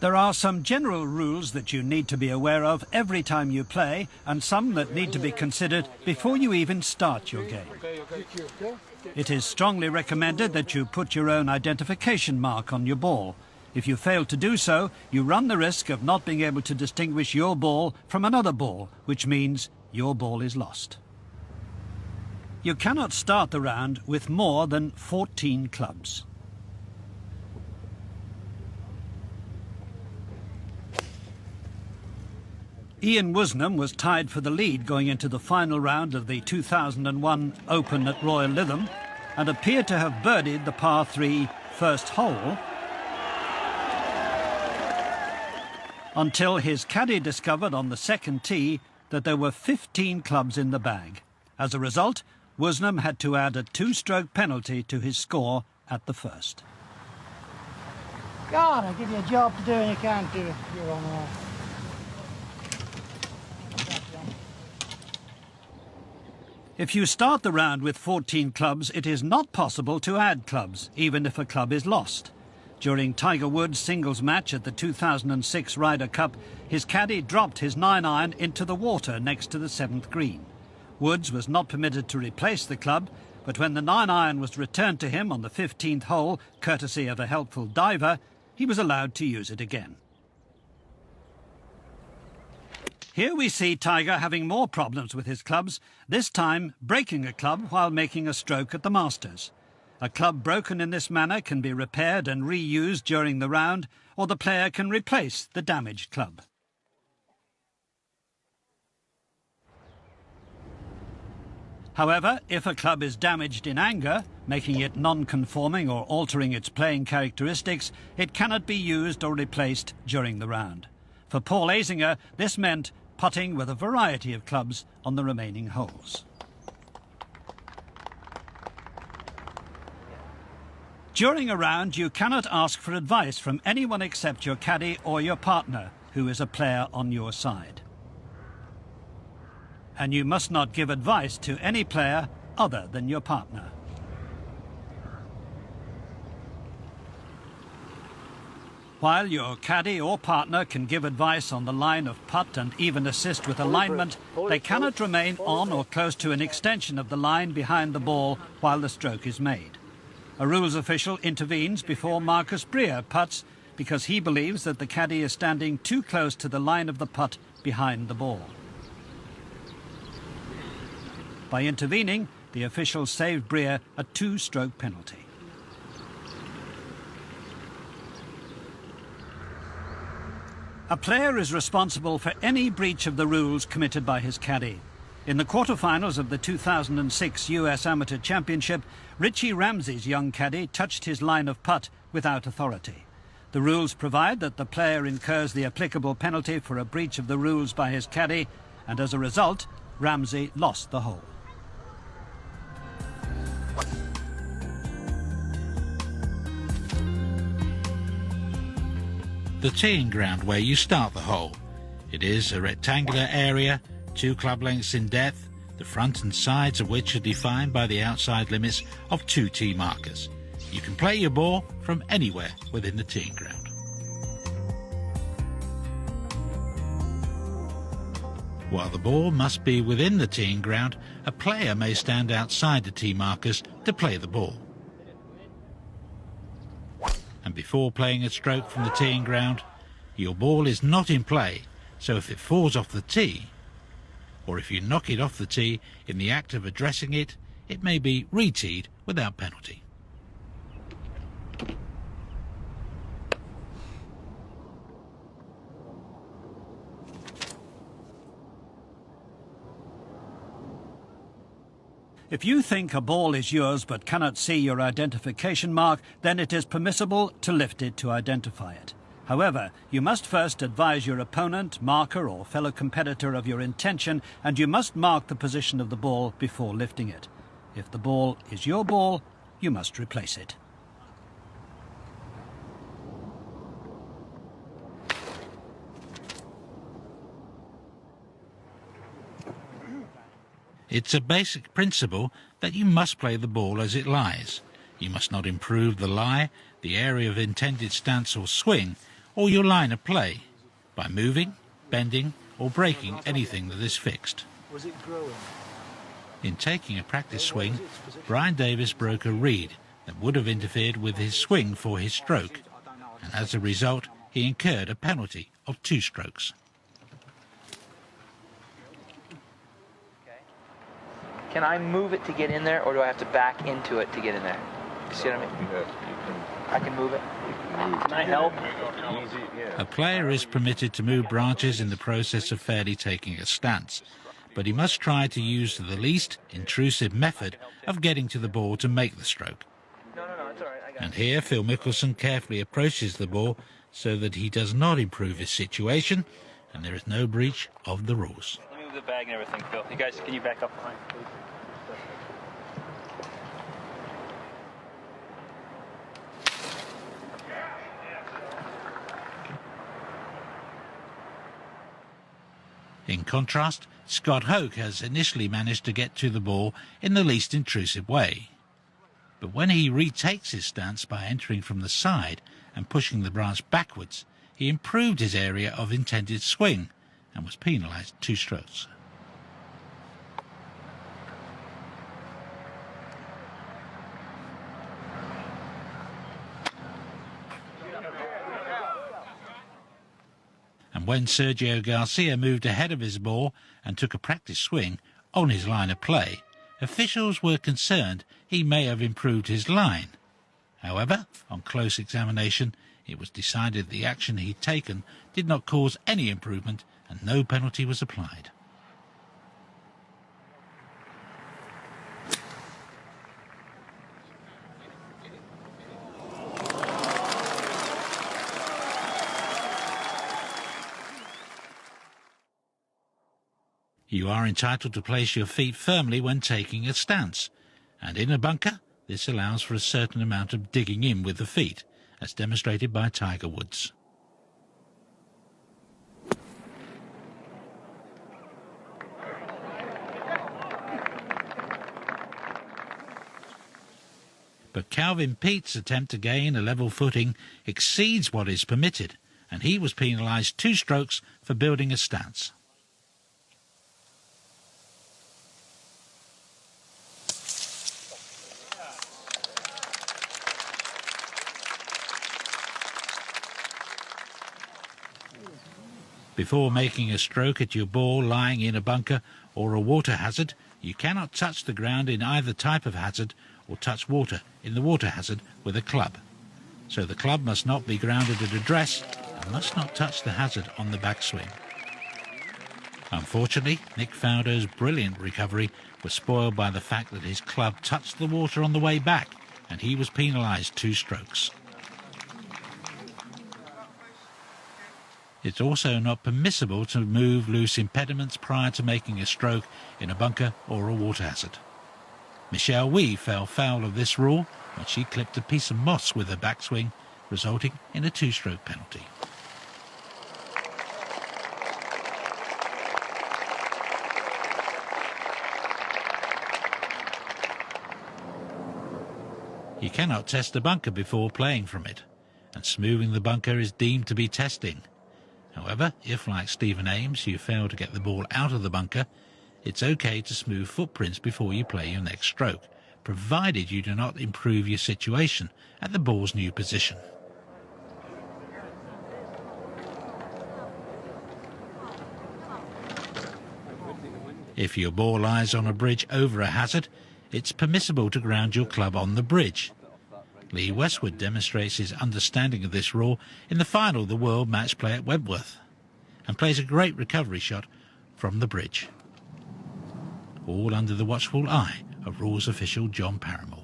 There are some general rules that you need to be aware of every time you play, and some that need to be considered before you even start your game. It is strongly recommended that you put your own identification mark on your ball. If you fail to do so, you run the risk of not being able to distinguish your ball from another ball, which means your ball is lost. You cannot start the round with more than 14 clubs. Ian Woosnam was tied for the lead going into the final round of the 2001 Open at Royal Lytham and appeared to have birdied the par 3 first hole until his caddy discovered on the second tee that there were 15 clubs in the bag. As a result, Woosnam had to add a 2-stroke penalty to his score at the first. God, I give you a job to do and you can't do it. You're on all. If you start the round with 14 clubs, it is not possible to add clubs, even if a club is lost. During Tiger Woods' singles match at the 2006 Ryder Cup, his caddy dropped his 9-iron into the water next to the 7th green. Woods was not permitted to replace the club, but when the 9-iron was returned to him on the 15th hole, courtesy of a helpful diver, he was allowed to use it again. Here we see Tiger having more problems with his clubs, this time breaking a club while making a stroke at the Masters. A club broken in this manner can be repaired and reused during the round, or the player can replace the damaged club. However, if a club is damaged in anger, making it non-conforming or altering its playing characteristics, it cannot be used or replaced during the round. For Paul Azinger, this meant putting with a variety of clubs on the remaining holes. During a round, you cannot ask for advice from anyone except your caddy or your partner, who is a player on your side. And you must not give advice to any player other than your partner. While your caddy or partner can give advice on the line of putt and even assist with alignment, they cannot remain on or close to an extension of the line behind the ball while the stroke is made. A rules official intervenes before Marcus Breer putts because he believes that the caddy is standing too close to the line of the putt behind the ball. By intervening, the official saved Breer a 2-stroke penalty. A player is responsible for any breach of the rules committed by his caddy. In the quarterfinals of the 2006 US Amateur Championship, Richie Ramsey's young caddy touched his line of putt without authority. The rules provide that the player incurs the applicable penalty for a breach of the rules by his caddy, and as a result, Ramsey lost the hole. The teeing ground where you start the hole. It is a rectangular area, 2 club lengths in depth, the front and sides of which are defined by the outside limits of 2 tee markers. You can play your ball from anywhere within the teeing ground. While the ball must be within the teeing ground, a player may stand outside the tee markers to play the ball. And before playing a stroke from the teeing ground, your ball is not in play, so if it falls off the tee, or if you knock it off the tee in the act of addressing it, it may be re-teed without penalty. If you think a ball is yours but cannot see your identification mark, then it is permissible to lift it to identify it. However, you must first advise your opponent, marker or fellow competitor of your intention, and you must mark the position of the ball before lifting it. If the ball is your ball, you must replace it. It's a basic principle that you must play the ball as it lies. You must not improve the lie, the area of intended stance or swing, or your line of play by moving, bending or breaking anything that is fixed. Was it growing? In taking a practice swing, Brian Davis broke a reed that would have interfered with his swing for his stroke, and as a result he incurred a penalty of 2 strokes. Can I move it to get in there, or do I have to back into it to get in there? You see what I mean? I can move it. Can I help? A player is permitted to move branches in the process of fairly taking a stance, but he must try to use the least intrusive method of getting to the ball to make the stroke. No, it's all right. I got And here Phil Mickelson carefully approaches the ball so that he does not improve his situation and there is no breach of the rules. Let me move the bag and everything, Phil. You guys, can you back up behind, please? In contrast, Scott Hoke has initially managed to get to the ball in the least intrusive way. But when he retakes his stance by entering from the side and pushing the branch backwards, he improved his area of intended swing and was penalised 2 strokes. And when Sergio Garcia moved ahead of his ball and took a practice swing on his line of play, officials were concerned he may have improved his line. However, on close examination, it was decided the action he'd taken did not cause any improvement and no penalty was applied. You are entitled to place your feet firmly when taking a stance, and in a bunker, this allows for a certain amount of digging in with the feet, as demonstrated by Tiger Woods. But Calvin Peet's attempt to gain a level footing exceeds what is permitted, and he was penalised 2 strokes for building a stance. Before making a stroke at your ball lying in a bunker or a water hazard, you cannot touch the ground in either type of hazard or touch water in the water hazard with a club. So the club must not be grounded at address and must not touch the hazard on the backswing. Unfortunately, Nick Faldo's brilliant recovery was spoiled by the fact that his club touched the water on the way back and he was penalised 2 strokes. It's also not permissible to move loose impediments prior to making a stroke in a bunker or a water hazard. Michelle Wie fell foul of this rule when she clipped a piece of moss with her backswing, resulting in a 2-stroke penalty. You cannot test a bunker before playing from it, and smoothing the bunker is deemed to be testing. However, if, like Stephen Ames, you fail to get the ball out of the bunker, it's okay to smooth footprints before you play your next stroke, provided you do not improve your situation at the ball's new position. If your ball lies on a bridge over a hazard, it's permissible to ground your club on the bridge. Lee Westwood demonstrates his understanding of this rule in the final of the World Match Play at Wentworth and plays a great recovery shot from the bridge. All under the watchful eye of rules official John Paramore.